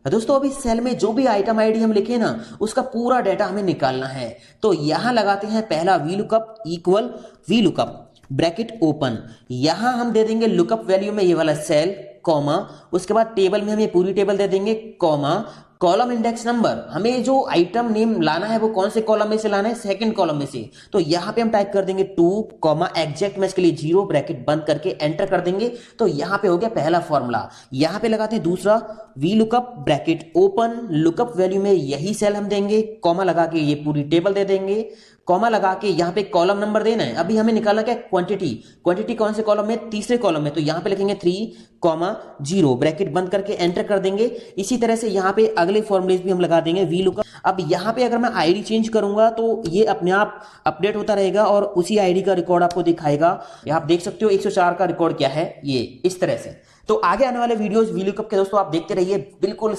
दोस्तों अभी सेल में जो भी आइटम आईडी हम लिखे ना उसका पूरा डाटा हमें निकालना है। तो यहां लगाते हैं पहला V lookup equal V lookup bracket open. यहां हम दे देंगे लुकअप वैल्यू में ये वाला सेल कॉमा, उसके बाद टेबल में हम ये पूरी टेबल दे देंगे कॉमा, कॉलम इंडेक्स नंबर हमें जो आइटम नेम लाना है वो कौन से कॉलम में से लाना है, सेकंड कॉलम में से। तो यहां पे हम टाइप कर देंगे 2 कॉमा एग्जैक्ट मैच के लिए 0 ब्रैकेट बंद करके एंटर कर देंगे। तो यहां पे हो गया पहला फॉर्मूला। यहां पे लगाते हैं दूसरा V lookup bracket open, lookup value में यही सेल हम देंगे, कॉमा लगा के ये पूरी टेबल दे देंगे, कॉमा लगा के यहां पे कॉलम नंबर देना है। अभी हमें निकालना क्या, क्वांटिटी। क्वांटिटी कौन से कॉलम में, तीसरे कॉलम में। तो यहां पे लिखेंगे 3 कॉमा 0 ब्रैकेट बंद करके एंटर कर देंगे। इसी तरह से यहां पे अगले फॉर्मूलेज भी हम लगा देंगे वी लुकअप। अब यहां पे अगर मैं आईडी चेंज करूंगा तो ये अपने आप अपडेट होता रहेगा और उसी आईडी का रिकॉर्ड आपको दिखाएगा। आप देख सकते हो 104 का रिकॉर्ड क्या है, ये इस तरह से। तो आगे आने वाले वीडियोस वी लुकअप के दोस्तों आप देखते रहिए, बिल्कुल